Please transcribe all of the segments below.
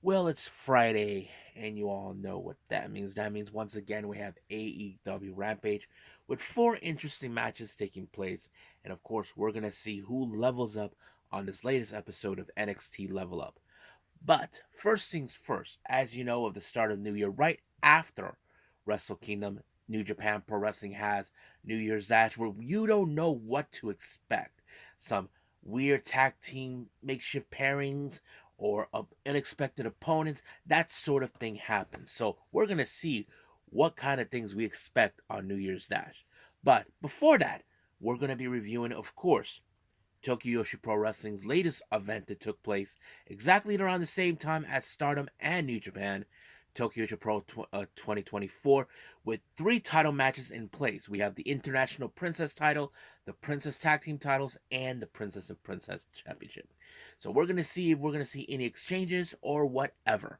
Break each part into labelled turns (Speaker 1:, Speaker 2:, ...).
Speaker 1: Well, it's Friday, and you all know what that means. That means once again we have AEW Rampage with four interesting matches taking place, and of course, we're gonna see who levels up on this latest episode of NXT Level Up. But first things first, as you know, of the start of New Year, right after Wrestle Kingdom, New Japan Pro Wrestling has New Year's Dash, where you don't know what to expect. Some weird tag team makeshift pairings or unexpected opponents, that sort of thing happens. So we're gonna see what kind of things we expect on New Year's Dash. But before that, we're gonna be reviewing, of course, Tokyo Joshi Pro Wrestling's latest event that took place exactly around the same time as Stardom and New Japan, Tokyo Joshi Pro 2024, with three title matches in place. We have the International Princess title, the Princess Tag Team titles, and the Princess and Princess Championship. So we're gonna see if we're gonna see any exchanges or whatever.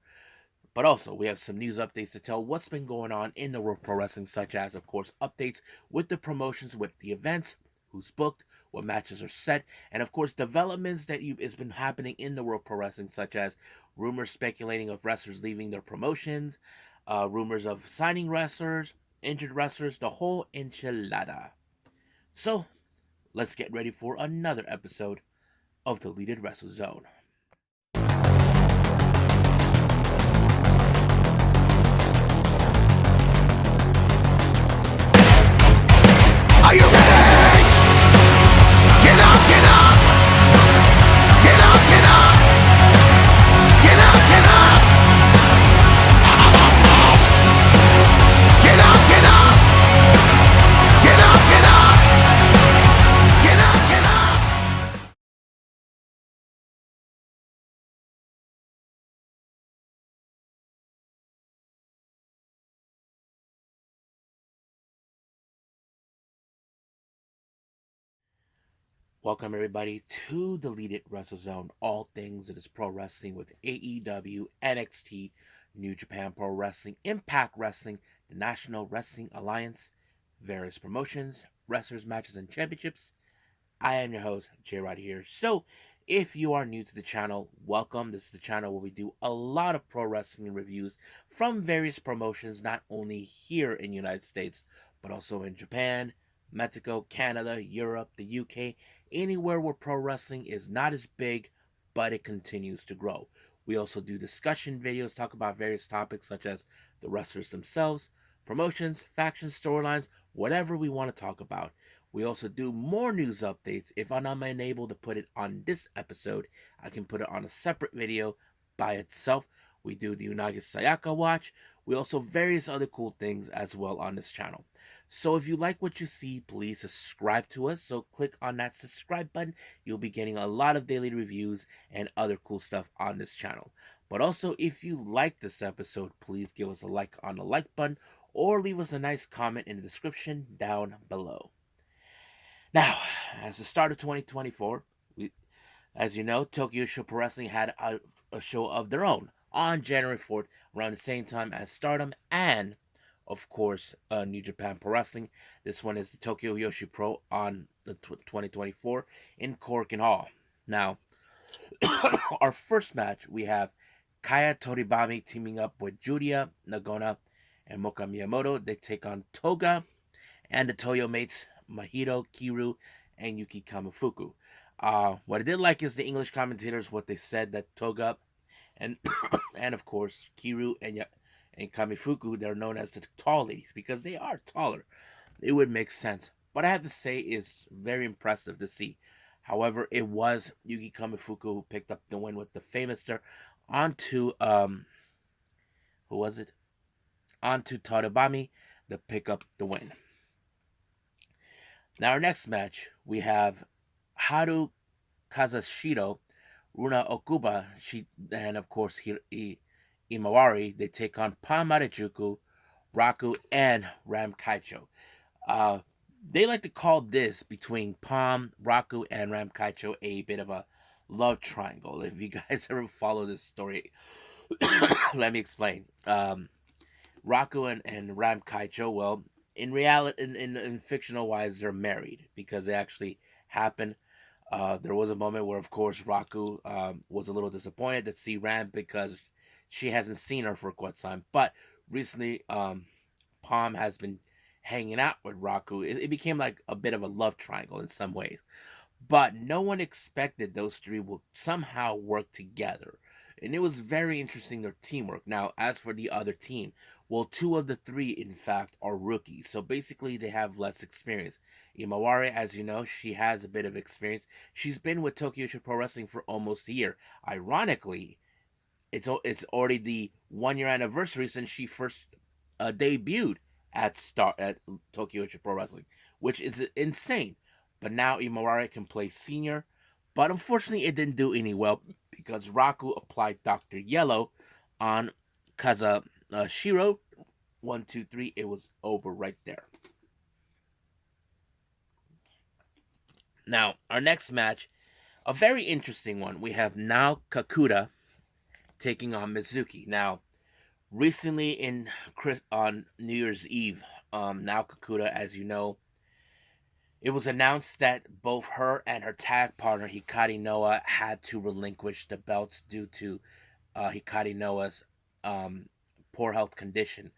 Speaker 1: But also, we have some news updates to tell what's been going on in the world of pro wrestling, such as, of course, updates with the promotions, with the events, who's booked, what matches are set, and of course, developments that has been happening in the world of pro wrestling, such as rumors speculating of wrestlers leaving their promotions, rumors of signing wrestlers, injured wrestlers, the whole enchilada. So, let's get ready for another episode of the Deleted Wrestle Zone.
Speaker 2: Are you ready? Get up, get up! Get up, get up! Get up, get up! Get up, get up! Get up, get up! Get up, get up!
Speaker 1: Welcome everybody to the Deleted Wrestle Zone, all things that is pro wrestling with AEW, NXT, New Japan Pro Wrestling, Impact Wrestling, the National Wrestling Alliance, various promotions, wrestlers, matches, and championships. I am your host, J Rod here. So, if you are new to the channel, welcome. This is the channel where we do a lot of pro wrestling reviews from various promotions, not only here in the United States, but also in Japan, Mexico, Canada, Europe, the UK, anywhere where pro wrestling is not as big, but it continues to grow. We also do discussion videos, talk about various topics such as the wrestlers themselves, promotions, factions, storylines, whatever we want to talk about. We also do more news updates. If I'm not able to put it on this episode, I can put it on a separate video by itself. We do the Unagi Sayaka watch. We also various other cool things as well on this channel. So if you like what you see, please subscribe to us. So click on that subscribe button. You'll be getting a lot of daily reviews and other cool stuff on this channel. But also, if you like this episode, please give us a like on the like button or leave us a nice comment in the description down below. Now, as the start of 2024, as you know, Tokyo Joshi Pro Wrestling had a show of their own on January 4th, around the same time as Stardom and, of course, New Japan Pro Wrestling. This one is the Tokyo Joshi Pro on the 2024 in Korakuen Hall. Now, our first match, we have Kaya Toribami teaming up with Julia Nagona and Moka Miyamoto. They take on Toga and the Toyo mates Mahito, Kiru, and Yuki Kamifuku. What I did like is the English commentators, what they said that Toga and and of course Kiru and Kamifuku, they're known as the tall ladies because they are taller. It would make sense. But I have to say is very impressive to see. However, it was Yuki Kamifuku who picked up the win with the famous stir onto who was it? Onto Toribami to pick up the win. Now, our next match, we have Haru Kazushiro, Runa Okuba, and of course Imawari. They take on Pam Marijuku, Raku, and Ram Kaicho. Uh, they like to call this between Palm, Raku, and Ram Kaicho a bit of a love triangle. If you guys ever follow this story, let me explain. Raku and Ram Kaicho, well, in reality, in fictional wise, they're married because they actually happen. There was a moment where, of course, Raku was a little disappointed to see Ram because she hasn't seen her for quite some time. But recently, Palm has been hanging out with Raku. It became like a bit of a love triangle in some ways. But no one expected those three would somehow work together. And it was very interesting, their teamwork. Now, as for the other team, well, two of the three, in fact, are rookies. So basically, they have less experience. Imawari, as you know, she has a bit of experience. She's been with Tokyo Joshi Pro Wrestling for almost a year. Ironically, it's already the 1 year anniversary since she first debuted at Tokyo Joshi Pro Wrestling, which is insane. But now Imawari can play senior, but unfortunately it didn't do any well because Raku applied Doctor Yellow on Kaza Shiro. 1, 2, 3. It was over right there. Now our next match, a very interesting one. We have Nao Kakuta taking on Mizuki. Now recently on New Year's Eve, Nao Kakuta, as you know, it was announced that both her and her tag partner Hikari Noah had to relinquish the belts due to Hikari Noah's um, poor health condition.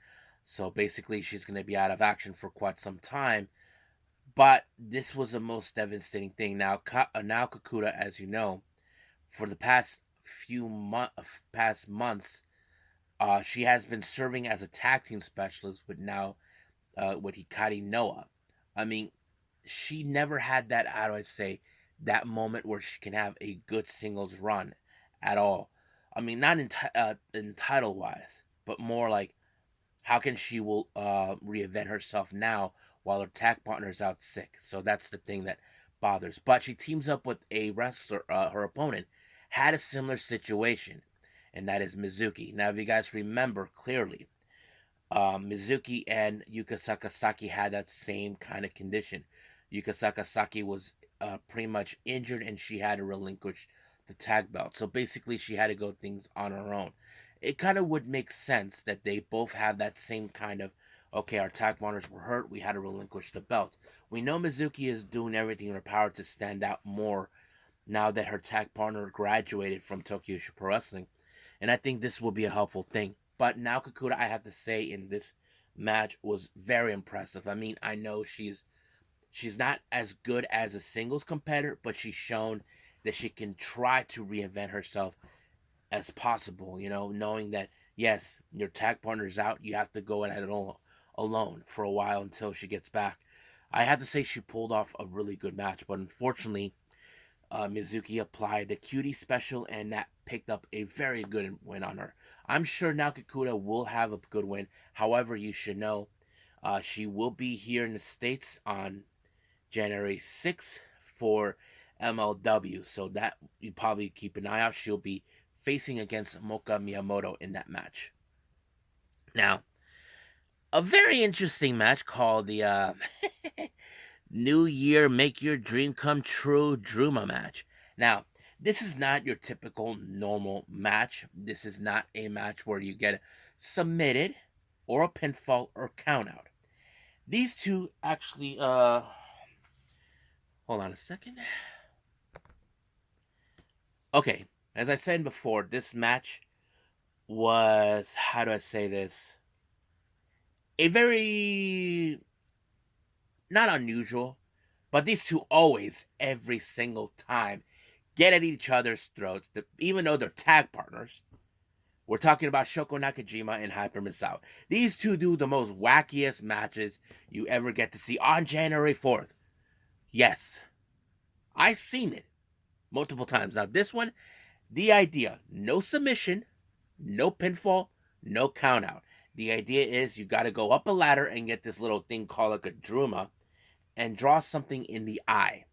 Speaker 1: So basically, she's going to be out of action for quite some time. But this was the most devastating thing. Now Kakuta, as you know, for the past months, she has been serving as a tag team specialist with Hikari Noah. I mean, she never had that, how do I say, that moment where she can have a good singles run at all. I mean, not in title wise, but more like how can she will reinvent herself now while her tag partner's out sick. So that's the thing that bothers. But she teams up with a wrestler. Her opponent had a similar situation, and that is Mizuki. Now, if you guys remember clearly, Mizuki and Yuka Sakazaki had that same kind of condition. Yuka Sakazaki was pretty much injured and she had to relinquish the tag belt. So basically, she had to go things on her own. It kind of would make sense that they both have that same kind of, okay, our tag partners were hurt, we had to relinquish the belt. We know Mizuki is doing everything in her power to stand out more now that her tag partner graduated from Tokyo Joshi Pro Wrestling. And I think this will be a helpful thing. But now Kakuta, I have to say, in this match was very impressive. I mean, I know she's not as good as a singles competitor, but she's shown that she can try to reinvent herself as possible. You know, knowing that yes, your tag partner's out, you have to go at it all alone for a while until she gets back. I have to say she pulled off a really good match, but unfortunately, Mizuki applied the cutie special, and that picked up a very good win on her. I'm sure now Kakuta will have a good win. However, you should know she will be here in the States on January 6th for MLW. So that you probably keep an eye out. She'll be facing against Moka Miyamoto in that match. Now, a very interesting match called the New Year Make Your Dream Come True Druma match. Now, this is not your typical normal match. This is not a match where you get submitted or a pinfall or countout. These two actually hold on a second. Okay, as I said before, this match was, how do I say this? A very not unusual, but these two always, every single time, get at each other's throats, even though they're tag partners. We're talking about Shoko Nakajima and Hyper Misao. These two do the most wackiest matches you ever get to see on January 4th. Yes, I've seen it multiple times. Now, this one, the idea, no submission, no pinfall, no countout. The idea is you got to go up a ladder and get this little thing called like a druma and draw something in the eye.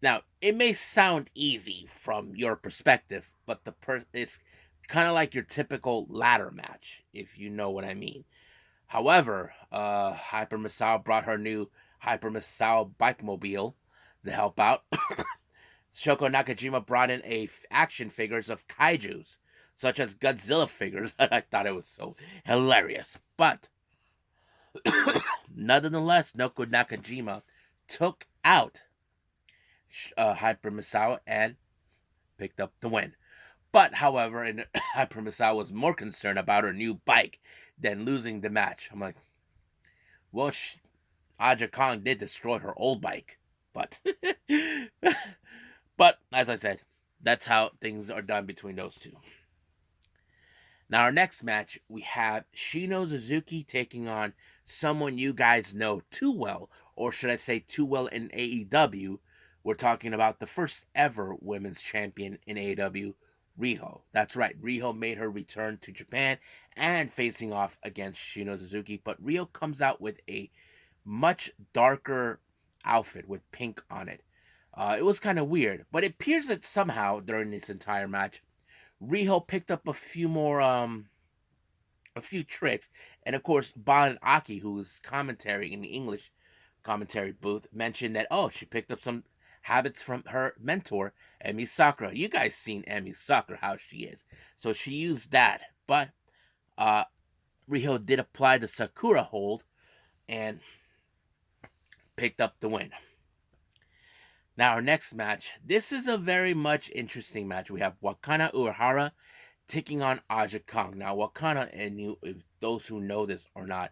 Speaker 1: Now, it may sound easy from your perspective, but it's kind of like your typical ladder match, if you know what I mean. However, Hyper Misao brought her new Hyper Misao bike mobile to help out. Shoko Nakajima brought in action figures of kaijus, such as Godzilla figures. I thought it was so hilarious. But nonetheless, Noko Nakajima took out Hyper Misao and picked up the win. But, however, and I promise I was more concerned about her new bike than losing the match. I'm like, well, Aja Kong did destroy her old bike. But, but as I said, that's how things are done between those two. Now, our next match, we have Shino Suzuki taking on someone you guys know too well, or should I say too well in AEW. We're talking about the first ever women's champion in AEW, Riho. That's right, Riho made her return to Japan and facing off against Shino Suzuki, but Riho comes out with a much darker outfit with pink on it. It was kind of weird, but it appears that somehow during this entire match, Riho picked up a few tricks, and of course Bon Aki, who's commentary in the English commentary booth, mentioned that she picked up some habits from her mentor Emi Sakura. You guys seen Emi Sakura how she is, so she used that. But uh, Riho did apply the Sakura hold and picked up the win. Now our next match. This is a very much interesting match. We have Wakana Uehara taking on Aja Kong. Now, Wakana, and you, if those who know this or not,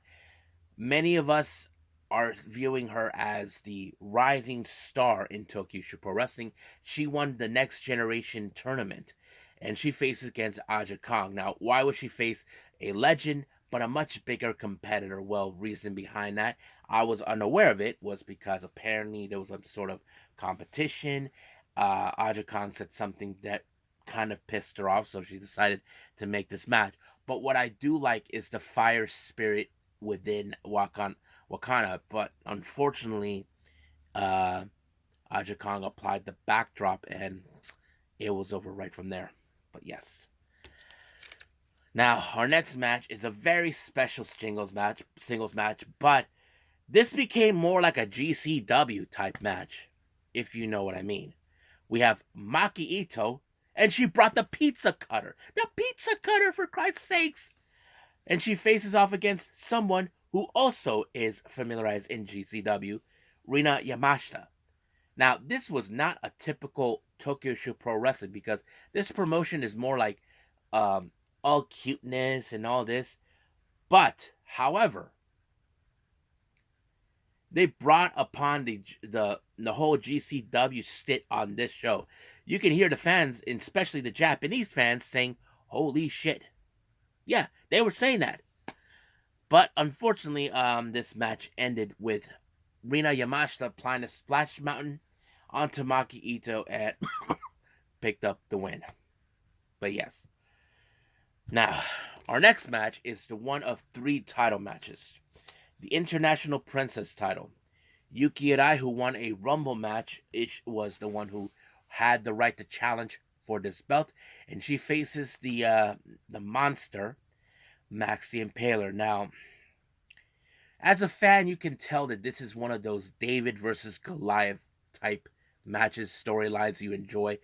Speaker 1: many of us are viewing her as the rising star in Tokyo Joshi Pro Wrestling. She won the Next Generation tournament, and she faces against Aja Kong. Now, why would she face a legend but a much bigger competitor? Well, reason behind that, I was unaware of it, was because apparently there was some sort of competition. Aja Kong said something that kind of pissed her off, so she decided to make this match. But what I do like is the fire spirit within Wakana, but unfortunately, uh, Aja Kong applied the backdrop and it was over right from there. But yes. Now, our next match is a very special singles match, but this became more like a GCW type match, if you know what I mean. We have Maki Itoh, and she brought the pizza cutter. The pizza cutter, for Christ's sakes! And she faces off against someone who also is familiarized in GCW, Rina Yamashita. Now, this was not a typical Tokyo Joshi Pro Wrestling because this promotion is more like um, all cuteness and all this. But, however, they brought upon the whole GCW stint on this show. You can hear the fans, especially the Japanese fans, saying, "Holy shit!" Yeah, they were saying that. But unfortunately, this match ended with Rina Yamashita applying a splash mountain onto Maki Itoh and picked up the win. But yes. Now, our next match is the one of 3 title matches. The International Princess title. Yuki Arai, who won a Rumble match, was the one who had the right to challenge for this belt, and she faces the monster, Max the Impaler. Now, as a fan, you can tell that this is one of those David versus Goliath type matches, storylines you enjoy.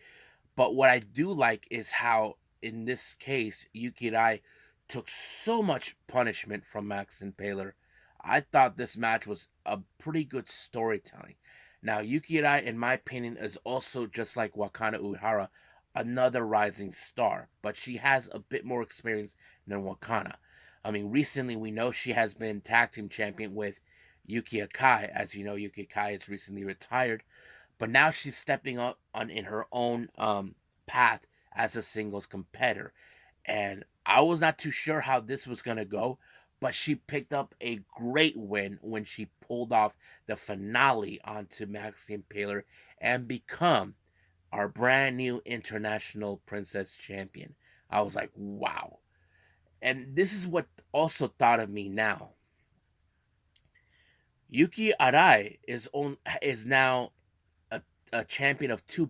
Speaker 1: But what I do like is how, in this case, Yuki Rai took so much punishment from Max Impaler. I thought this match was a pretty good storytelling. Now, Yuki Rai, in my opinion, is also just like Wakana Uehara, another rising star, but she has a bit more experience than Wakana. I mean, recently we know she has been tag team champion with Yuki Akai. As you know, Yuki Akai has recently retired, but now she's stepping up in her own path as a singles competitor. And I was not too sure how this was going to go, but she picked up a great win when she pulled off the finale onto Max the Impaler and become our brand new International Princess Champion. I was like, wow. And this is what also thought of me now. Yuki Arai is now a champion of two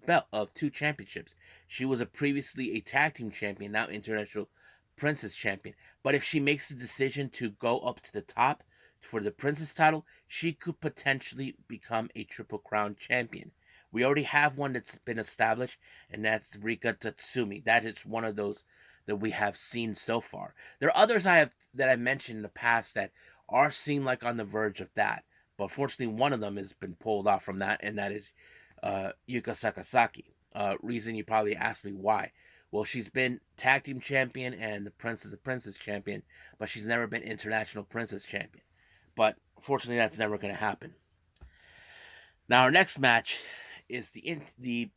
Speaker 1: championships. She was previously a tag team champion, now International Princess Champion. But if she makes the decision to go up to the top for the Princess title, she could potentially become a Triple Crown champion. We already have one that's been established, and that's Rika Tatsumi. That is one of those that we have seen so far. There are others I mentioned in the past that are seen like on the verge of that. But fortunately, one of them has been pulled off from that, and that is Yuka Sakazaki. Reason you probably ask me why. Well, she's been tag team champion and the Princess champion, but she's never been international princess champion. But fortunately, that's never going to happen. Now, our next match is the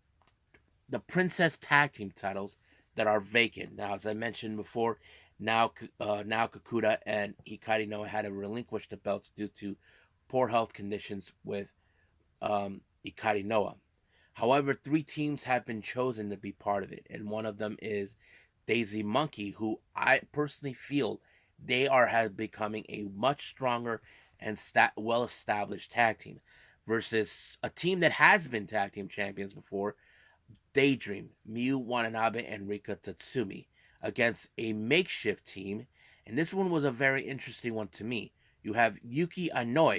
Speaker 1: princess tag team titles that are vacant. Now, as I mentioned before, now Kakuta and Hikari Noa had to relinquish the belts due to poor health conditions with Hikari Noa. However, three teams have been chosen to be part of it, and one of them is Daisy Monkey, who I personally feel they are becoming a much stronger and well-established tag team versus a team that has been tag team champions before, Daydream, Miyu Watanabe, and Rika Tatsumi, against a makeshift team, and this one was a very interesting one to me. You have Yuki Aino,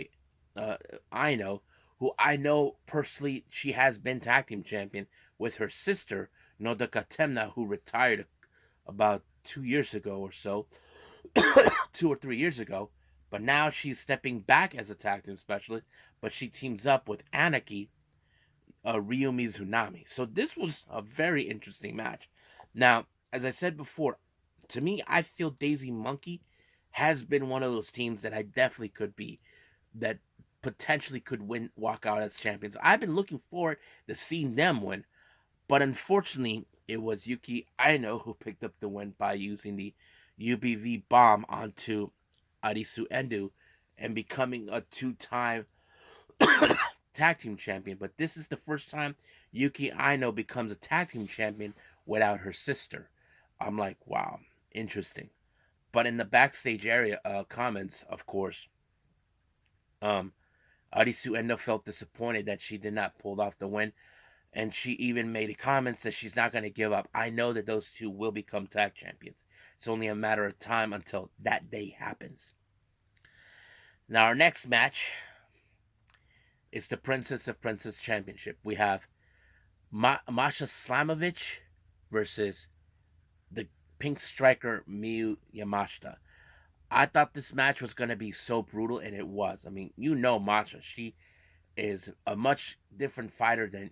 Speaker 1: Aino, who I know personally she has been tag team champion with her sister Nodaka Temna, who retired about 2 years ago or so, 2 or 3 years ago. But now she's stepping back as a tag team specialist, but she teams up with Anarchy, Ryu Mizunami. So this was a very interesting match. Now, as I said before, to me, I feel Daisy Monkey has been one of those teams that I definitely could be that potentially could walk out as champions. I've been looking forward to seeing them win, but unfortunately, it was Yuki Aino who picked up the win by using the UBV bomb onto Arisu Endo and becoming a two-time tag team champion. But this is the first time Yuki Aino becomes a tag team champion without her sister. I'm like, wow, interesting. But in the backstage area comments, of course, um, Arisu Endo felt disappointed that she did not pull off the win, and she even made comments that she's not going to give up. I know that those two will become tag champions. It's only a matter of time until that day happens. Now, our next match is the Princess of Princess Championship. We have Masha Slamovich versus the Pink Striker Miyu Yamashita. I thought this match was going to be so brutal, and it was. I mean, you know Masha. She is a much different fighter than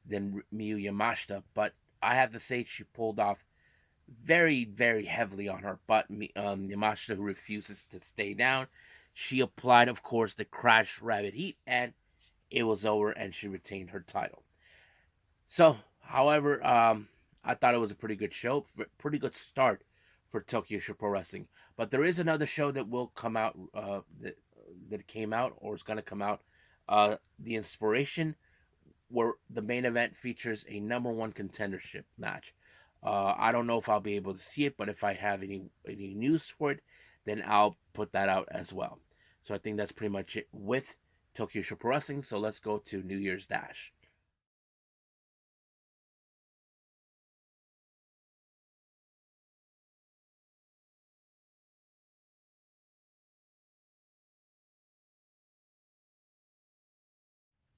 Speaker 1: Miyu Yamashita, but I have to say she pulled off very, very heavily on her butt. Yamashita, who refuses to stay down, she applied, of course, the Crash Rabbit Heat, and it was over, and she retained her title. So, however, I thought it was a pretty good show, pretty good start for Tokyo Joshi Pro Wrestling. But there is another show that will come out, that came out or is going to come out. The Inspiration, where the main event features a number one contendership match. I don't know if I'll be able to see it, but if I have any news for it, then I'll put that out as well. So I think that's pretty much it with Tokyo Joshi Pro Wrestling. So let's go to New Year's Dash.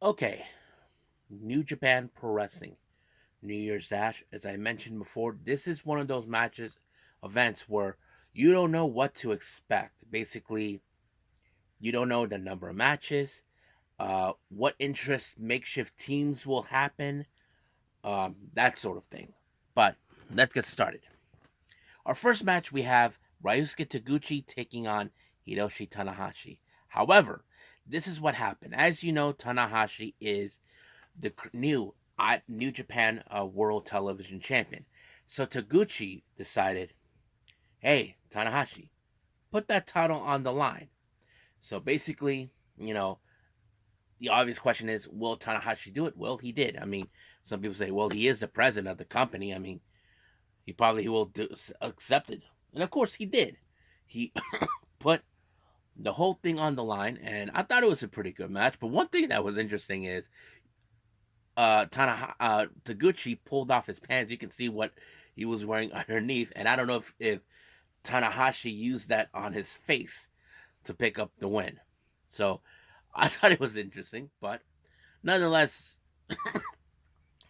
Speaker 1: Okay, New Japan Pro Wrestling, New Year's Dash. As I mentioned before, this is one of those events where you don't know what to expect. Basically, you don't know the number of matches, what interest makeshift teams will happen, that sort of thing. But let's get started. Our first match, we have Ryusuke Taguchi taking on Hiroshi Tanahashi. However, this is what happened. As you know, Tanahashi is the New Japan World Television Champion. So Taguchi decided, hey, Tanahashi, put that title on the line. So basically, the obvious question is, will Tanahashi do it? Well, he did. I mean, some people say, well, he is the president of the company. I mean, he probably will accept it. And of course, he did. He put the whole thing on the line, and I thought it was a pretty good match. But one thing that was interesting is Taguchi pulled off his pants. You can see what he was wearing underneath, and I don't know if Tanahashi used that on his face to pick up the win. So I thought it was interesting, but nonetheless,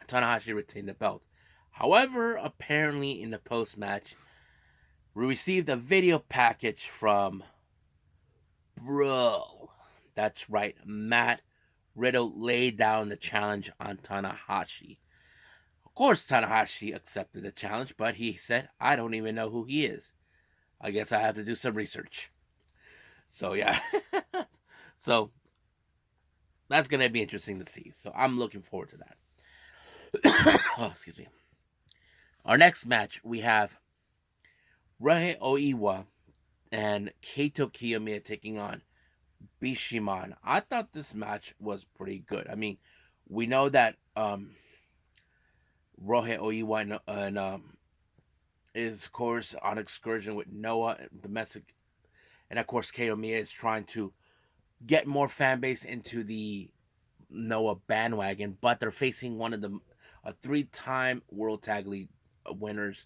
Speaker 1: Tanahashi retained the belt. However, apparently in the post match, we received a video package from Bro. That's right, Matt Riddle laid down the challenge on Tanahashi. Of course, Tanahashi accepted the challenge, but he said, I don't even know who he is. I guess I have to do some research. So, yeah. So, that's going to be interesting to see. So, I'm looking forward to that. Oh, excuse me. Our next match, we have Ryohei Oiwa and Kaito Kiyomiya taking on Bishiman. I thought this match was pretty good. I mean, we know that Ryohei Oiwa and is, of course, on excursion with Noah, domestic, and of course, Kiyomiya is trying to get more fan base into the Noah bandwagon, but they're facing one of the a three-time World Tag League winners,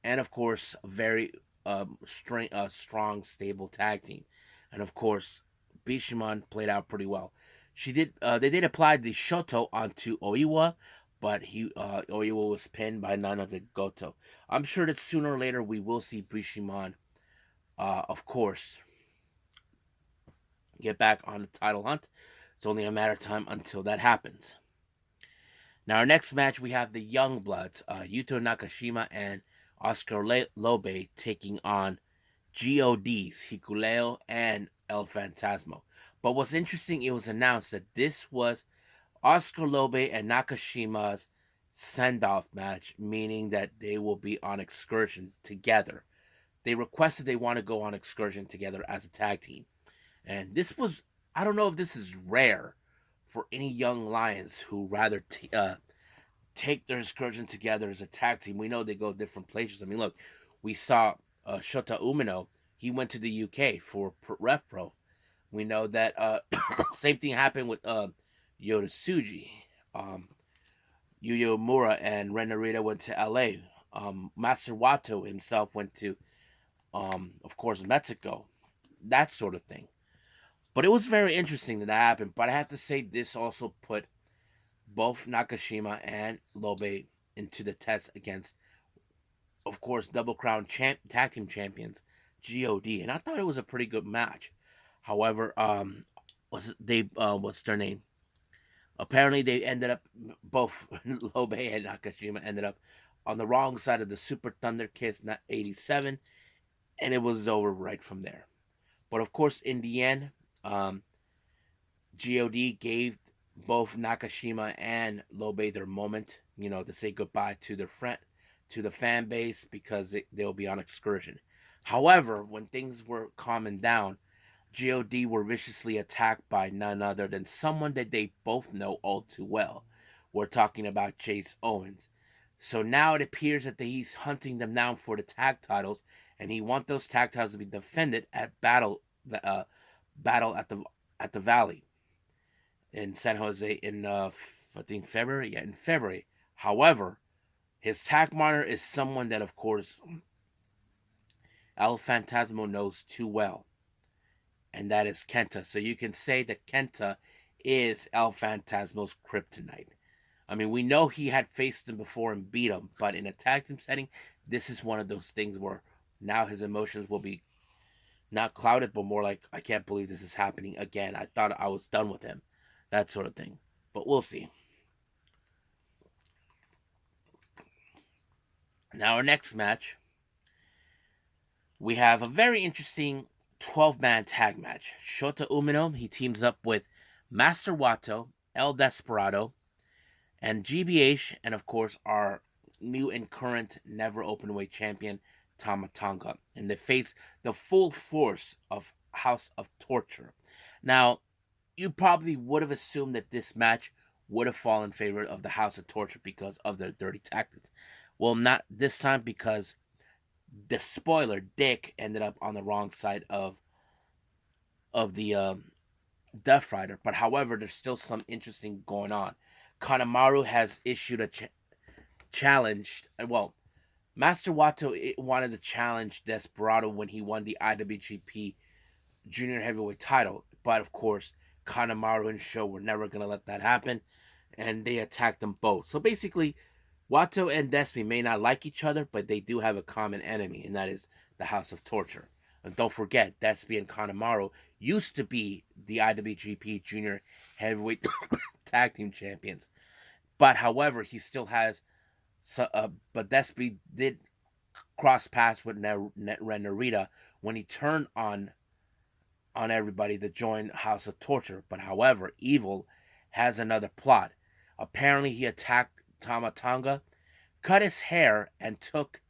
Speaker 1: and of course, a very strong, stable tag team, and of course, Bishiman played out pretty well. They did apply the Shoto onto Oiwa, but Oiwa was pinned by none of the Goto. I'm sure that sooner or later we will see Bishiman, of course, get back on the title hunt. It's only a matter of time until that happens. Now, our next match, we have the Young Bloods, Yuto Nakashima and Oscar Lobe taking on GODs, Hikuleo and El Fantasmo. But what's interesting, it was announced that this was Oscar Lobe and Nakashima's send-off match, meaning that they will be on excursion together. They requested they want to go on excursion together as a tag team. And this was, I don't know if this is rare for any young lions who rather take their excursion together as a tag team. We know they go different places. I mean, look, we saw Shota Umino. He went to the UK for Rev Pro. We know that same thing happened with Yoda Tsuji. Yuya Uemura and Ren Narita went to LA. Master Wato himself went to, of course, Mexico. That sort of thing. But it was very interesting that that happened. But I have to say, this also put both Nakashima and Lobe into the test against, of course, double crown tag team champions God, and I thought it was a pretty good match. However, what's their name? Apparently, they ended up both Lobe and Nakashima ended up on the wrong side of the Super Thunder Kiss, not 87, and it was over right from there. But of course, in the end, God gave both Nakashima and Lobe their moment, to say goodbye to their friend, to the fan base, because they'll be on excursion. However, when things were calming down, God were viciously attacked by none other than someone that they both know all too well. We're talking about Chase Owens. So now it appears that he's hunting them down for the tag titles, and he wants those tag titles to be defended at battle at the Valley in San Jose in I think February. Yeah, in February. However, his tag partner is someone that, of course, El Fantasmo knows too well, and that is Kenta. So you can say that Kenta is El Fantasmo's kryptonite. I mean, we know he had faced him before and beat him, but in a tag team setting, this is one of those things where now his emotions will be not clouded, but more like, I can't believe this is happening again. I thought I was done with him. That sort of thing. But we'll see. Now, our next match, we have a very interesting 12-man tag match. Shota Umino, he teams up with Master Wato, El Desperado, and GBH, and of course, our new and current never openweight champion, Tama Tonga. And they face the full force of House of Torture. Now, you probably would have assumed that this match would have fallen in favor of the House of Torture because of their dirty tactics. Well, not this time, because the spoiler, Dick, ended up on the wrong side of the Death Rider. But however, there's still some interesting going on. Kanemaru has issued a challenge. Well, Master Wato wanted to challenge Desperado when he won the IWGP Junior Heavyweight title. But of course, Kanemaru and Sho were never going to let that happen, and they attacked them both. So basically, Wato and Despy may not like each other, but they do have a common enemy, and that is the House of Torture. And don't forget, Despy and Kanemaru used to be the IWGP Junior Heavyweight Tag Team Champions. But however, he still has So, but Despy did cross paths with Ren Narita when he turned on everybody to join House of Torture. But however, Evil has another plot. Apparently, he attacked Tamatanga, cut his hair, and took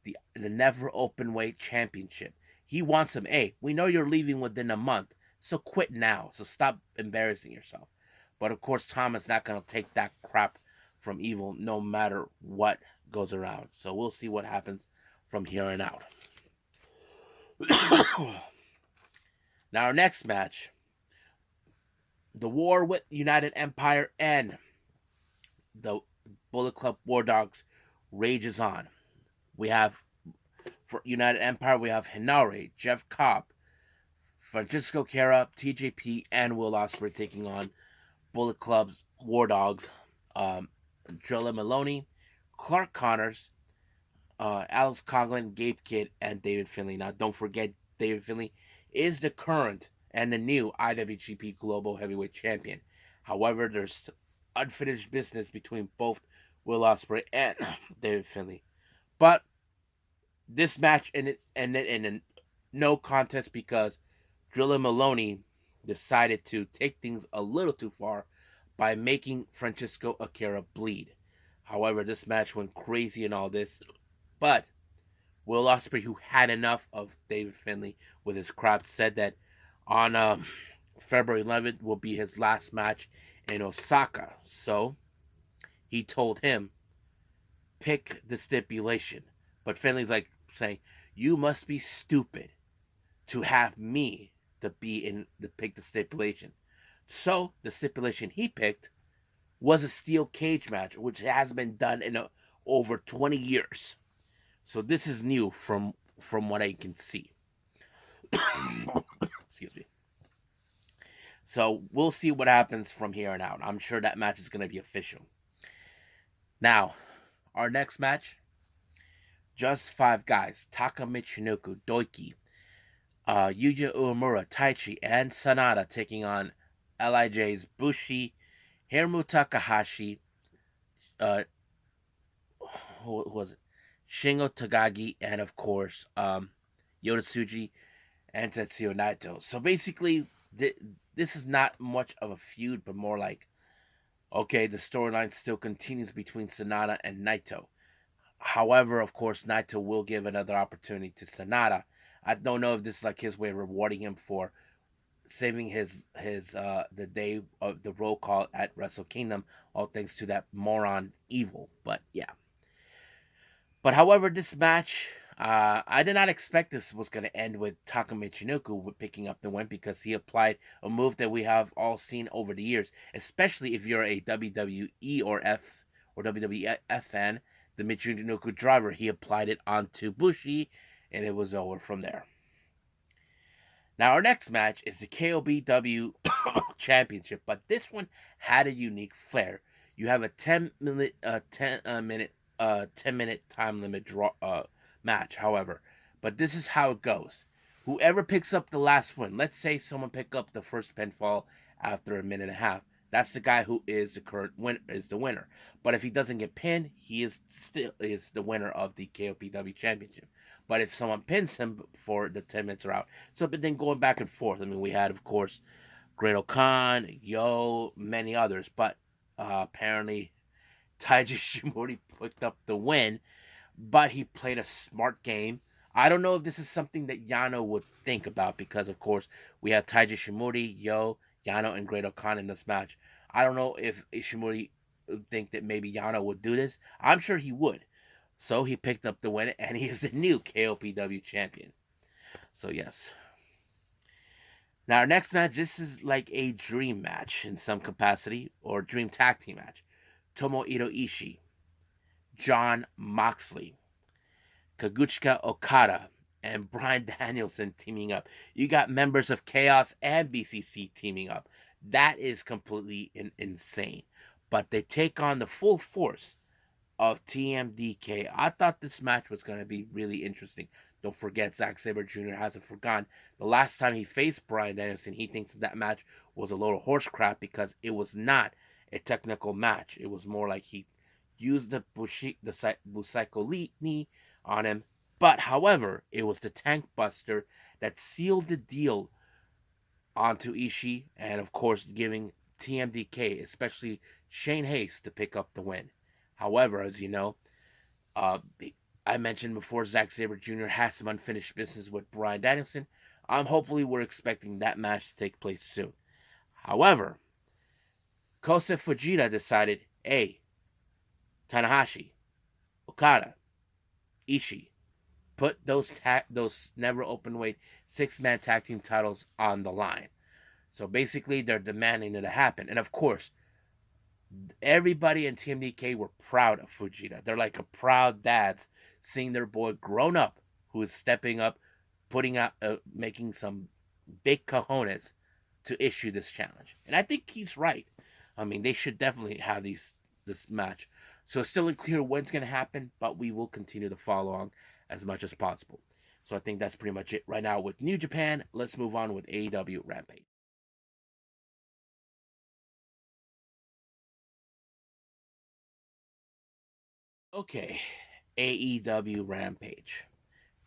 Speaker 1: the never open weight championship. He wants him. Hey, we know you're leaving within a month, so quit now. So stop embarrassing yourself. But of course, Tom is not gonna take that crap from Evil, no matter what goes around. So we'll see what happens from here on out. Now, our next match, the war with United Empire and the Bullet Club War Dogs rages on. We have for United Empire, we have Hinare, Jeff Cobb, Francisco Cara, TJP, and Will Ospreay taking on Bullet Club's War Dogs, um, Drilla Maloney, Clark Connors, Alex Coughlin, Gabe Kidd, and David Finlay. Now, don't forget, David Finlay is the current and the new IWGP Global Heavyweight Champion. However, there's unfinished business between both Will Ospreay and David Finlay. But this match ended in a no contest because Drilla Maloney decided to take things a little too far by making Francisco Akira bleed. However, this match went crazy and all this, but Will Ospreay, who had enough of David Finlay with his crap, said that on February 11th will be his last match in Osaka. So he told him, pick the stipulation. But Finlay's like saying, you must be stupid to have me to be in the pick the stipulation. So the stipulation he picked was a steel cage match, which has been done in over 20 years. So this is new from what I can see. Excuse me. So we'll see what happens from here on out. I'm sure that match is going to be official. Now, our next match, just five guys: Taka Michinoku, Doiki, Yuya Uemura, Taichi, and Sanada taking on Lij's Bushi, Hiromu Takahashi, who was it? Shingo Tagagi, and of course, Yota Tsuji and Tetsuya Naito. So basically, this is not much of a feud, but more like, okay, the storyline still continues between Sanada and Naito. However, of course, Naito will give another opportunity to Sanada. I don't know if this is like his way of rewarding him for saving his the day of the roll call at Wrestle Kingdom, all thanks to that moron Evil. But yeah. But however, this match, I did not expect this was going to end with Taka Michinoku picking up the win because he applied a move that we have all seen over the years, especially if you're a WWE or WWF fan. The Michinoku driver, he applied it onto Bushi, and it was over from there. Now our next match is the KOBW Championship, but this one had a unique flair. You have a 10-minute time limit match, however. But this is how it goes. Whoever picks up the last win, let's say someone pick up the first pinfall after a minute and a half. That's the guy who is the current winner. But if he doesn't get pinned, he is still is the winner of the KOPW Championship. But if someone pins him before the 10 minutes are out, so but then going back and forth. I mean, we had of course Great-O-Khan, Yo, many others, but apparently Taiji Shimori picked up the win, but he played a smart game. I don't know if this is something that Yano would think about because, of course, we have Taiji Shimori, Yo, Yano, and Great-O-Khan in this match. I don't know if Ishimori would think that maybe Yano would do this. I'm sure he would. So he picked up the win, and he is the new KOPW champion. So, yes. Now, our next match, this is like a dream match in some capacity, or dream tag team match. Tomohiro Ishii, Jon Moxley, Kazuchika Okada, and Bryan Danielson teaming up. You got members of KAOZ and BCC teaming up. That is completely insane. But they take on the full force of TMDK. I thought this match was going to be really interesting. Don't forget, Zack Sabre Jr. hasn't forgotten. The last time he faced Bryan Danielson, he thinks that match was a load of horse crap because it was not a technical match. It was more like he used the Busaiko knee on him. But however, it was the Tank Buster that sealed the deal onto Ishii, and of course giving TMDK, especially Shane Hayes, to pick up the win. However, as you know, uh, I mentioned before, Zack Sabre Jr. has some unfinished business with Bryan Danielson. Hopefully, we're expecting that match to take place soon. However, Kosei Fujita decided, hey, Tanahashi, Okada, Ishii, put those never open weight 6-man tag team titles on the line. So basically, they're demanding it to happen. And of course, everybody in TMDK were proud of Fujita. They're like a proud dads seeing their boy grown up who is stepping up, putting out, making some big cojones to issue this challenge. And I think he's right. I mean, they should definitely have this match. So it's still unclear when's going to happen, but we will continue to follow on as much as possible. So I think that's pretty much it right now with New Japan. Let's move on with AEW Rampage. Okay, AEW Rampage.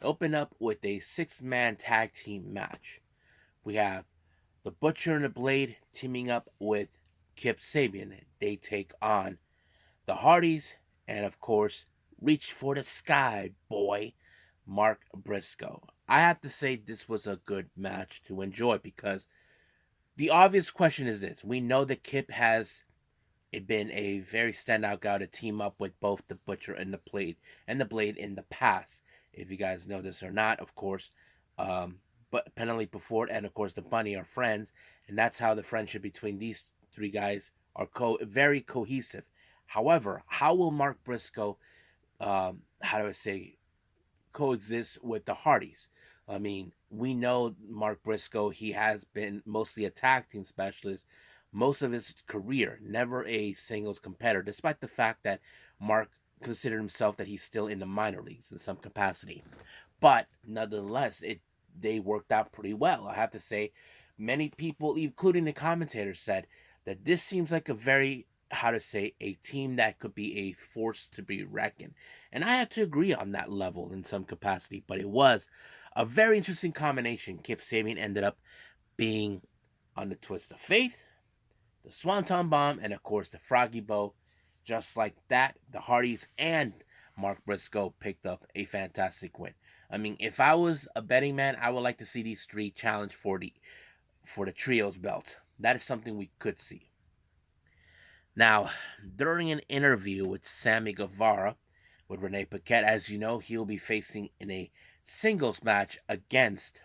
Speaker 1: Open up with a 6-man tag team match. We have the Butcher and the Blade teaming up with Kip Sabian. They take on the Hardys, and of course, reach for the sky, boy, Mark Briscoe. I have to say this was a good match to enjoy because the obvious question is this. We know that Kip has been a very standout guy to team up with both the Butcher and the Blade in the past. If you guys know this or not, of course. But Penalty before and of course the Bunny are friends, and that's how the friendship between these three guys are very cohesive. However, how will Mark Briscoe, how do I say, coexist with the Hardys? I mean, we know Mark Briscoe, he has been mostly a tag team specialist most of his career, never a singles competitor, despite the fact that Mark considered himself that he's still in the minor leagues in some capacity. But nonetheless, they worked out pretty well. I have to say, many people, including the commentators, said that this seems like a very, how to say, a team that could be a force to be reckoned. And I have to agree on that level in some capacity, but it was a very interesting combination. Kip Sabian ended up being on the Twist of Faith, the Swanton Bomb, and of course the Froggy Bow. Just like that, the Hardys and Mark Briscoe picked up a fantastic win. I mean, if I was a betting man, I would like to see these three challenge for the trios belt. That is something we could see. Now, during an interview with Sammy Guevara with Renee Paquette, as you know, he'll be facing in a singles match against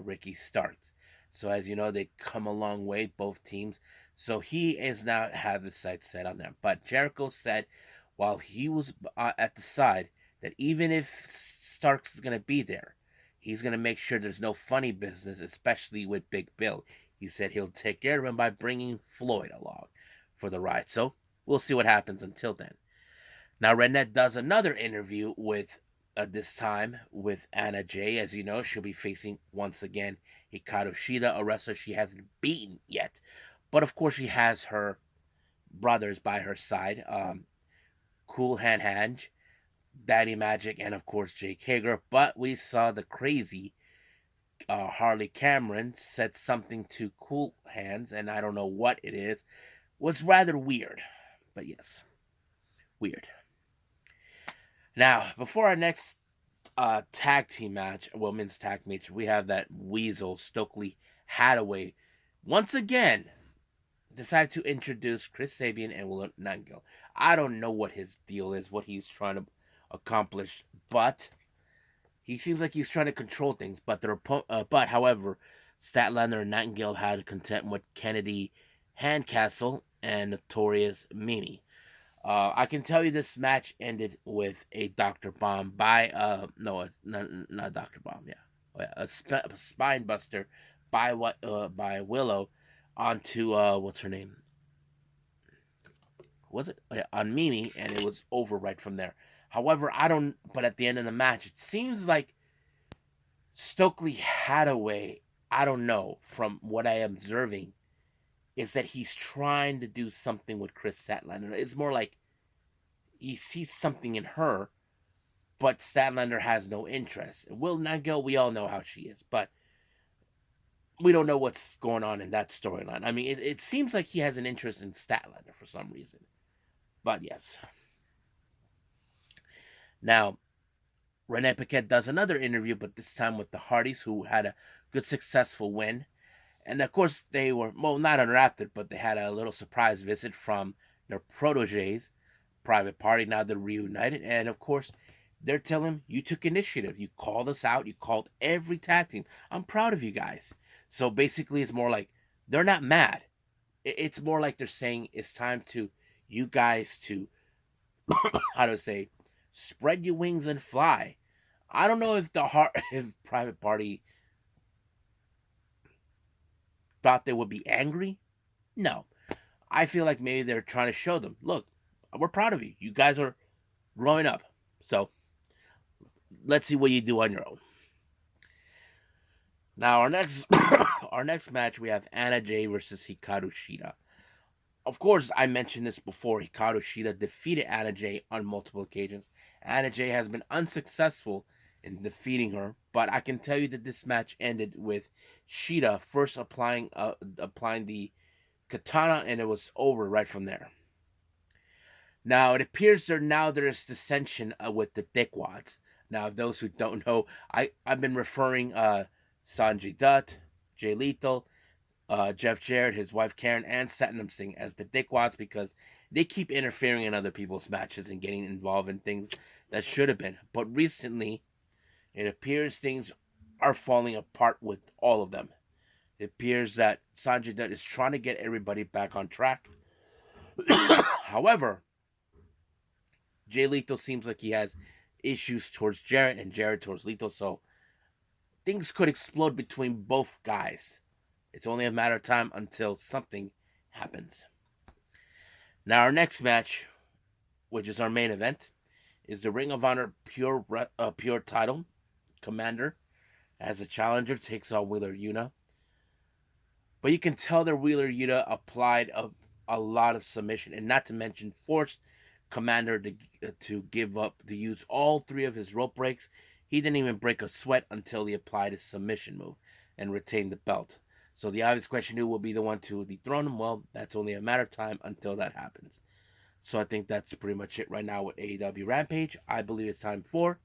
Speaker 1: Ricky Starks. So as you know, they come a long way, both teams. So he is now have his sights set on them. But Jericho said while he was at the side that even if Starks is going to be there, he's going to make sure there's no funny business, especially with Big Bill. He said he'll take care of him by bringing Floyd along for the ride. So we'll see what happens until then. Now, Renette does another interview with, this time with Anna Jay. As you know, she'll be facing once again Hikaru Shida, a wrestler she hasn't beaten yet. But of course, she has her brothers by her side, Cool Hand Hange, Daddy Magic, and of course Jake Hager. But we saw the crazy Harley Cameron said something to Cool Hands, and I don't know what it is. Was rather weird, but yes, weird. Now, before our next tag team match, women's tag match, we have that Weasel Stokely Hathaway once again decided to introduce Chris Sabian and Will Nightingale. I don't know what his deal is, what he's trying to accomplish, but he seems like he's trying to control things. But however, Statlander and Nightingale had to contend with Kennedy Handcastle and Notorious Mimi. I can tell you this match ended with a Dr. Bomb by no, not Dr. Bomb, yeah, a spine buster by Willow onto what's her name? Was it on Mimi, and it was over right from there. However, I don't. But at the end of the match, it seems like Stokely Hathaway. I don't know from what I am observing is that he's trying to do something with Chris Statlander. It's more like he sees something in her, but Statlander has no interest. Will Nagel, we all know how she is, but we don't know what's going on in that storyline. I mean, it seems like he has an interest in Statlander for some reason. But yes. Now, Renee Paquette does another interview, but this time with the Hardys, who had a good, successful win. And of course, they were, well, not unwrapped, but they had a little surprise visit from their proteges, Private Party. Now they're reunited. And of course, they're telling him, you took initiative. You called us out. You called every tag team. I'm proud of you guys. So basically, it's more like they're not mad. It's more like they're saying it's time to you guys to, how to say, spread your wings and fly. I don't know if if Private Party thought they would be angry. No, I feel like maybe they're trying to show them, look, we're proud of you. You guys are growing up. So let's see what you do on your own. Now our next our next match, we have Anna Jay versus Hikaru Shida. Of course, I mentioned this before. Hikaru Shida defeated Anna Jay on multiple occasions. Anna Jay has been unsuccessful in defeating her, but I can tell you that this match ended with Shida first applying the katana, and it was over right from there. Now it appears there is dissension with the dickwads. Now, those who don't know, I've been referring Sanjay Dutt, Jay Lethal, Jeff Jarrett, his wife Karen, and Satnam Singh as the dickwads because they keep interfering in other people's matches and getting involved in things that should have been. But recently, it appears things are falling apart with all of them. It appears that Sanjay Dutt is trying to get everybody back on track. However, Jay Lethal seems like he has issues towards Jarrett and Jarrett towards Lethal, so things could explode between both guys. It's only a matter of time until something happens. Now, our next match, which is our main event, is the Ring of Honor Pure title. Commander, as a challenger, takes on Wheeler Yuta. But you can tell that Wheeler Yuta applied a lot of submission, and not to mention forced Commander to give up, to use all three of his rope breaks. He didn't even break a sweat until he applied his submission move and retained the belt. So the obvious question, who will be the one to dethrone him? Well, that's only a matter of time until that happens. So I think that's pretty much it right now with AEW Rampage. I believe it's time for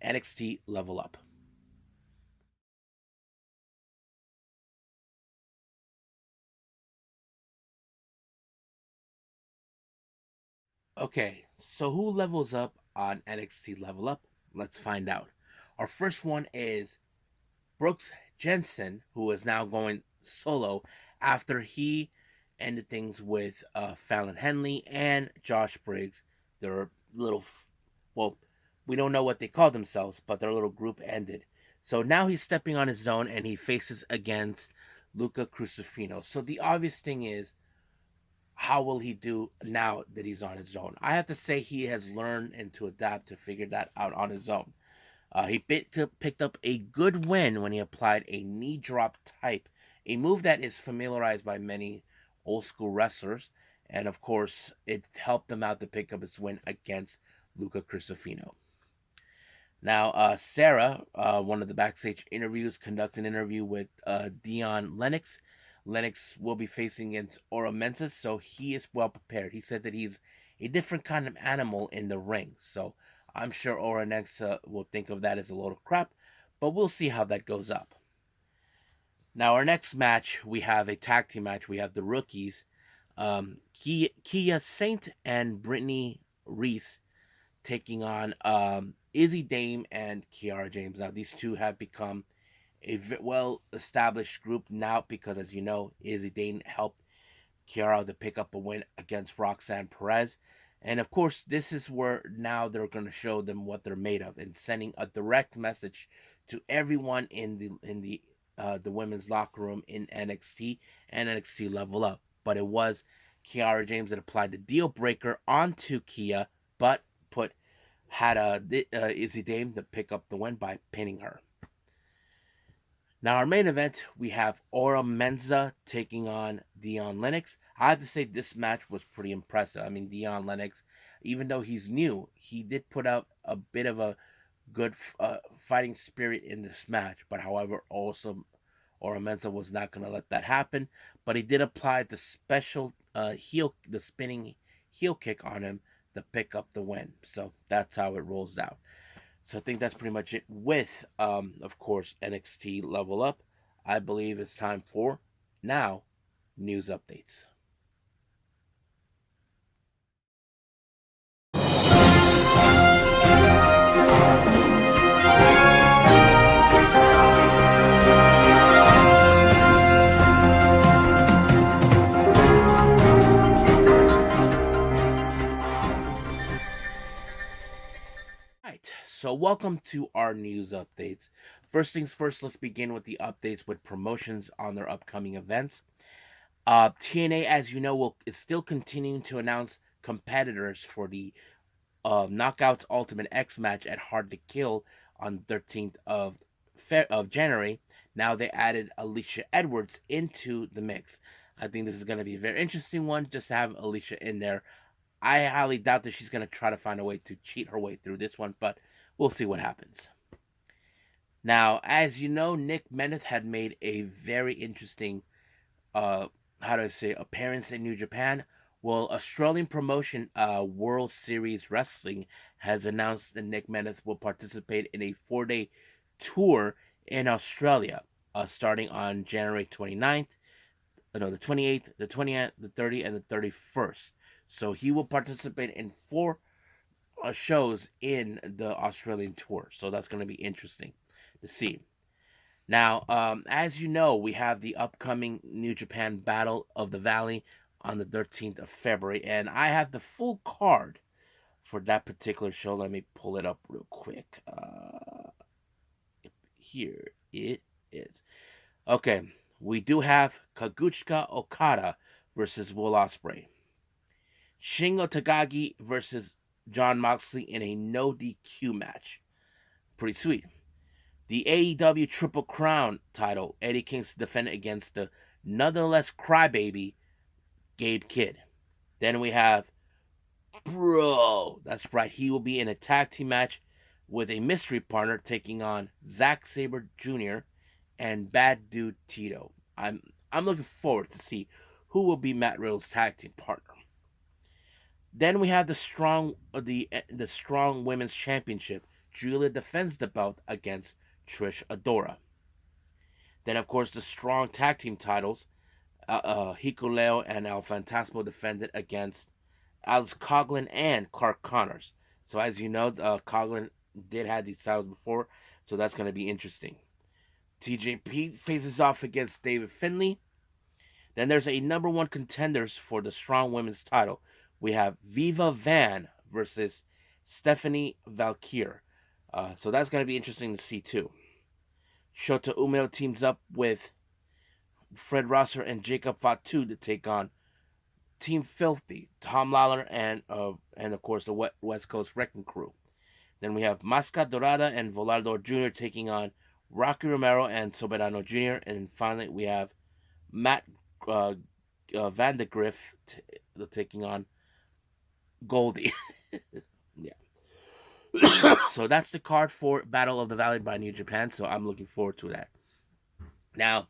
Speaker 1: NXT Level Up. Okay, so who levels up on NXT Level Up? Let's find out. Our first one is Brooks Jensen, who is now going solo after he ended things with Fallon Henley and Josh Briggs. Their little, well, we don't know what they call themselves, but their little group ended. So now he's stepping on his own and he faces against Luca Crucifino. So the obvious thing is, how will he do now that he's on his own? I have to say he has learned and to adapt to figure that out on his own. He picked up a good win when he applied a knee drop type, a move that is familiarized by many old school wrestlers, and of course, it helped him out to pick up his win against Luca Crucifino. Now, Sarah, one of the backstage interviews, conducts an interview with Dion Lennox. Lennox will be facing against Oro Mensah, so he is well prepared. He said that he's a different kind of animal in the ring, so I'm sure Oro Mensah will think of that as a load of crap, but we'll see how that goes up. Now, our next match, we have a tag team match. We have the rookies, Kia Saint and Brittany Reese, taking on Izzy Dame and Kiara James. Now, these two have become a well-established group now because, as you know, Izzy Dane helped Kiara to pick up a win against Roxanne Perez. And of course, this is where now they're going to show them what they're made of and sending a direct message to everyone in the women's locker room in NXT and NXT Level Up. But it was Kiara James that applied the deal breaker onto Kia, but had Izzy Dame to pick up the win by pinning her. Now, our main event, we have Oro Mensah taking on Dion Lennox. I have to say this match was pretty impressive. I mean, Dion Lennox even though he's new, he did put out a bit of a good fighting spirit in this match. But however, also Oro Mensah was not going to let that happen. But he did apply the special the spinning heel kick on him to pick up the win. So that's how it rolls out. So I think that's pretty much it with, of course, NXT Level Up. I believe it's time for now news updates. Right, so welcome to our news updates. First things first, let's begin with the updates with promotions on their upcoming events. TNA, as you know, is still continuing to announce competitors for the Knockouts Ultimate X match at Hard to Kill on 13th of January. Now they added Alicia Edwards into the mix. I think this is going to be a very interesting one, just to have Alicia in there. I highly doubt that she's going to try to find a way to cheat her way through this one, but we'll see what happens. Now, as you know, Nick Mendez had made a very interesting, appearance in New Japan. Well, Australian promotion, World Series Wrestling, has announced that Nick Mendez will participate in a 4-day tour in Australia, starting on January 29th, the 28th, the 20th, the 30th, and the 31st. So he will participate in 4 shows in the Australian tour. So that's going to be interesting to see. Now, as you know, we have the upcoming New Japan Battle of the Valley on the 13th of February, and I have the full card for that particular show. Let me pull it up real quick. Here it is. Okay, we do have Kazuchika Okada versus Will Ospreay. Shingo Takagi versus Jon Moxley in a no DQ match. Pretty sweet. The AEW Triple Crown title, Eddie Kingston defended against the nonetheless crybaby Gabe Kidd. Then we have that's right, he will be in a tag team match with a mystery partner taking on Zack Sabre Jr. and Bad Dude Tito. I'm looking forward to see who will be Matt Riddle's tag team partner. Then we have the strong women's championship. Giulia defends the belt against Trish Adora. Then of course the strong tag team titles. Hikuleo and El Fantasmo defended against Alex Coughlin and Clark Connors. So as you know, Coughlin did have these titles before, so that's going to be interesting. TJP faces off against David Finlay. Then there's a number one contenders for the strong women's title. We have Viva Van versus Stephanie Valkyr. So that's going to be interesting to see too. Shota Umino teams up with Fred Rosser and Jacob Fatu to take on Team Filthy, Tom Lawler, and of course the West Coast Wrecking Crew. Then we have Masca Dorada and Volador Jr. taking on Rocky Romero and Soberano Jr. And finally we have Matt Vandegrift taking on Goldie. Yeah. So that's the card for Battle of the Valley by New Japan. So I'm looking forward to that. Now,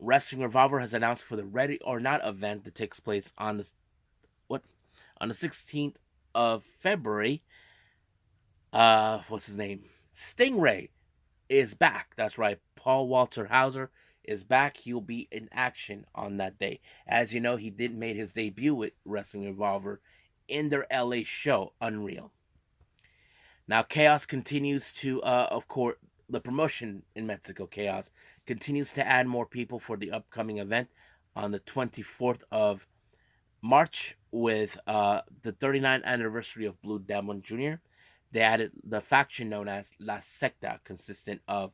Speaker 1: Wrestling Revolver has announced for the Ready or Not event that takes place on the 16th of February. What's his name? Stingray is back. That's right. Paul Walter Hauser is back. He'll be in action on that day. As you know, he did make his debut with Wrestling Revolver in their LA show, Unreal. Now, KAOZ continues to, of course, the promotion in Mexico, KAOZ, continues to add more people for the upcoming event on the 24th of March with the 39th anniversary of Blue Demon Jr. They added the faction known as La Secta, consistent of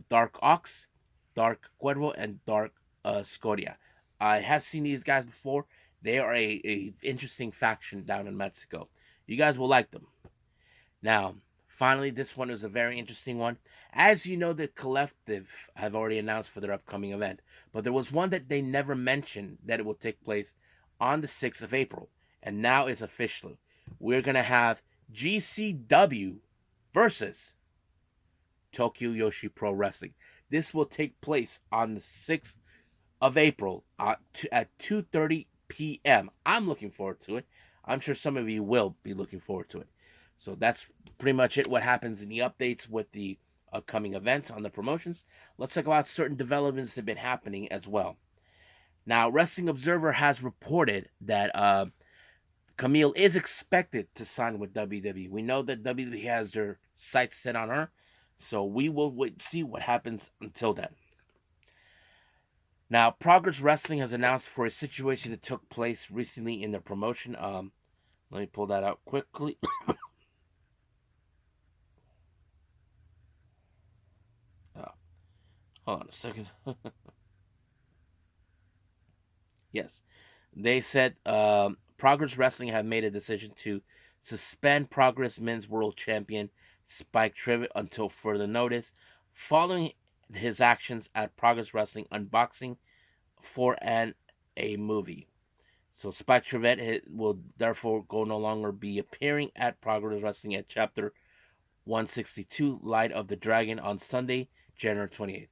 Speaker 1: Dark Ox, Dark Cuervo, and Dark Scoria. I have seen these guys before. They are a interesting faction down in Mexico. You guys will like them. Now, finally, this one is a very interesting one. As you know, the Collective have already announced for their upcoming event, but there was one that they never mentioned that it will take place on the 6th of April, And now it's official. We're going to have GCW versus Tokyo Joshi Pro Wrestling. This will take place on the 6th of April at 2:30 p.m. I'm looking forward to it. I'm sure some of you will be looking forward to it. So that's pretty much it. What happens in the updates with the upcoming events on the promotions. Let's talk about certain developments that have been happening as well. Now, Wrestling Observer has reported that Kamille is expected to sign with WWE. We know that WWE has their sights set on her, so we will wait and see what happens until then. Now, Progress Wrestling has announced for a situation that took place recently in the promotion. Let me pull that out quickly. Hold on a second. Yes, they said Progress Wrestling have made a decision to suspend Progress Men's World Champion Spike Trivet until further notice, following his actions at Progress Wrestling unboxing for a movie. So Spike Trivet will therefore no longer be appearing at Progress Wrestling at Chapter 162 Light of the Dragon on Sunday, January 28th.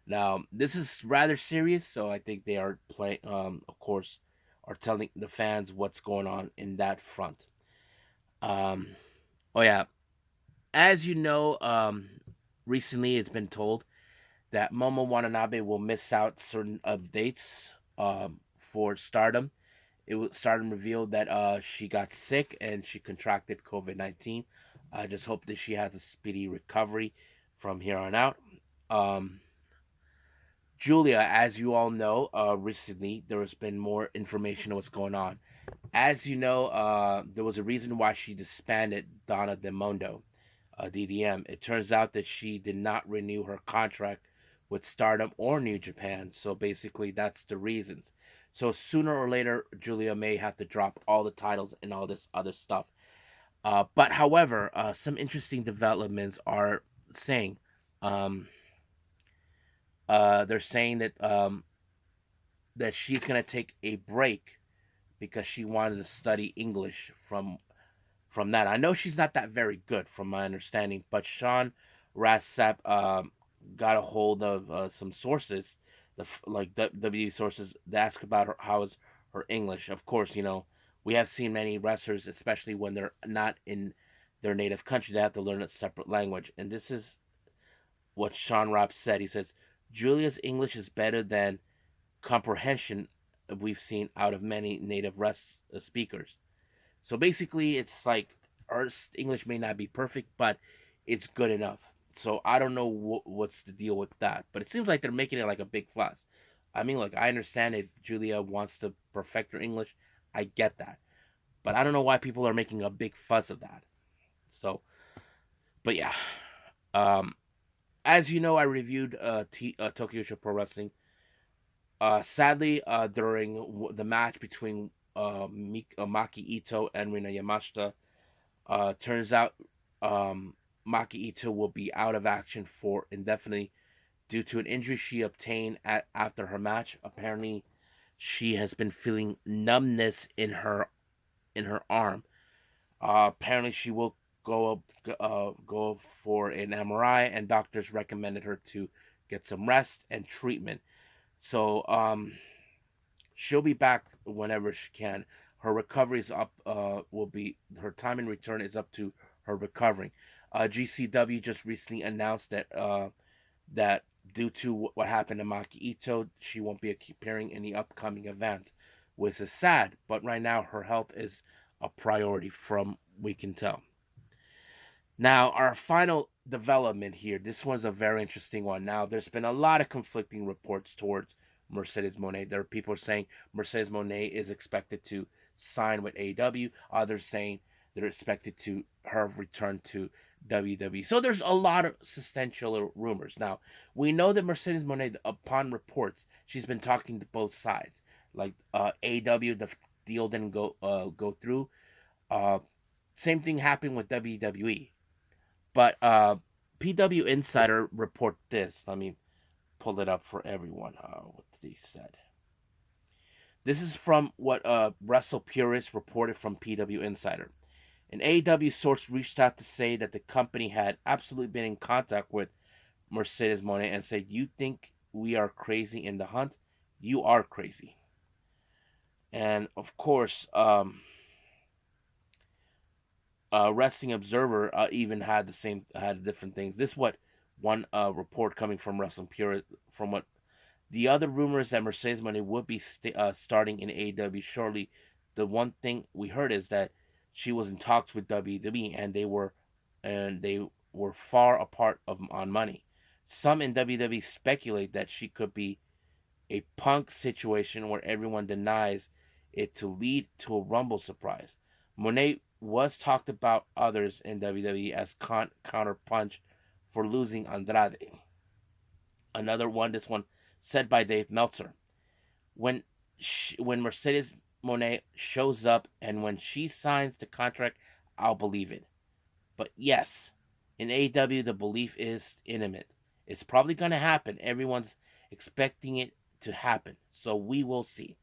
Speaker 1: Now, this is rather serious, so I think they are playing, of course, are telling the fans what's going on in that front. Um, oh yeah, as you know, recently it's been told that Momo Watanabe will miss out certain updates for Stardom. Stardom revealed that she got sick and she contracted COVID-19. I just hope that she has a speedy recovery from here on out. Um, Julia, as you all know, recently there has been more information on what's going on. As you know, there was a reason why she disbanded Donna Demondo, DDM. It turns out that she did not renew her contract with Stardom or New Japan, so basically that's the reasons. So sooner or later, Julia may have to drop all the titles and all this other stuff. But however, some interesting developments are saying, um, they're saying that she's gonna take a break because she wanted to study English from that. I know she's not that very good, from my understanding, but Sean Rassap got a hold of some sources, like W sources, to ask about how is her English. Of course, we have seen many wrestlers, especially when they're not in their native country, they have to learn a separate language. And this is what Sean Rapp said. He says, Julia's English is better than comprehension we've seen out of many native speakers. So basically, it's like our English may not be perfect, but it's good enough. So I don't know what's the deal with that, but it seems like they're making it like a big fuss. I mean, look, I understand if Julia wants to perfect her English, I get that, but I don't know why people are making a big fuss of that. So, but yeah, um, as you know, I reviewed Tokyo Joshi Pro Wrestling. Sadly, during the match between Maki Itoh and Rina Yamashita, turns out Maki Itoh will be out of action for indefinitely due to an injury she obtained after her match. Apparently, she has been feeling numbness in her arm. Apparently, she will go for an MRI, and doctors recommended her to get some rest and treatment. So she'll be back whenever she can. Her recovery is up. Will be her time in return is up to her recovering. GCW just recently announced that due to what happened to Maki Itoh, she won't be appearing in the upcoming event, which is sad. But right now, her health is a priority, from we can tell. Now, our final development here. This one's a very interesting one. Now, there's been a lot of conflicting reports towards Mercedes Mone. There are people saying Mercedes Mone is expected to sign with AEW. Others saying they're expected to her return to WWE. So there's a lot of substantial rumors. Now, we know that Mercedes Mone, upon reports, she's been talking to both sides. Like AEW, the deal didn't go through. Uh, Same thing happened with WWE. But PW Insider report this. Let me pull it up for everyone. What they said. This is from what Wrestle Purist reported from PW Insider. An AEW source reached out to say that the company had absolutely been in contact with Mercedes Mone and said, "You think we are crazy in the hunt? You are crazy." And of course, Wrestling Observer even had different things. This is what one report coming from Wrestling Pure from what the other rumors that Mercedes Mone would be starting in AEW shortly. The one thing we heard is that she was in talks with WWE and they were far apart on money. Some in WWE speculate that she could be a Punk situation where everyone denies it to lead to a Rumble surprise. Monet was talked about others in WWE as counterpunch for losing Andrade. Another one, this one said by Dave Meltzer. When Mercedes Monet shows up and when she signs the contract, I'll believe it. But yes, in AEW, the belief is intimate. It's probably going to happen. Everyone's expecting it to happen. So we will see.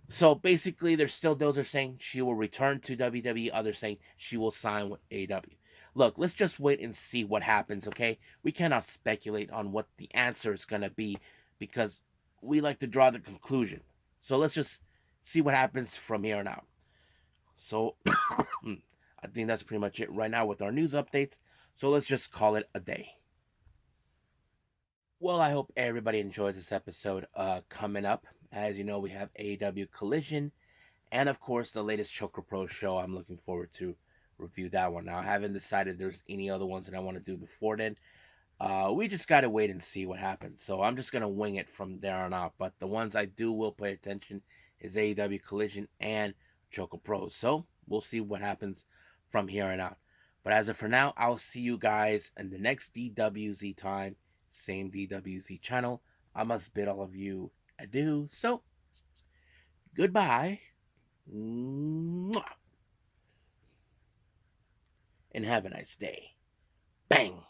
Speaker 1: So basically, there's still those are saying she will return to WWE. Others saying she will sign with AEW. Look, let's just wait and see what happens, okay? We cannot speculate on what the answer is going to be because we like to draw the conclusion. So let's just see what happens from here on out. So I think that's pretty much it right now with our news updates. So let's just call it a day. Well, I hope everybody enjoys this episode. Coming up, as you know, we have AEW Collision and, of course, the latest Choker Pro show. I'm looking forward to review that one. Now, I haven't decided there's any other ones that I want to do before then. We just got to wait and see what happens. So I'm just going to wing it from there on out. But the ones I do will pay attention is AEW Collision and Choco Pro. So we'll see what happens from here on out. But as of for now, I'll see you guys in the next DWZ time. Same DWZ channel. I must bid all of you adieu. So, goodbye. Mwah. And have a nice day. Bang.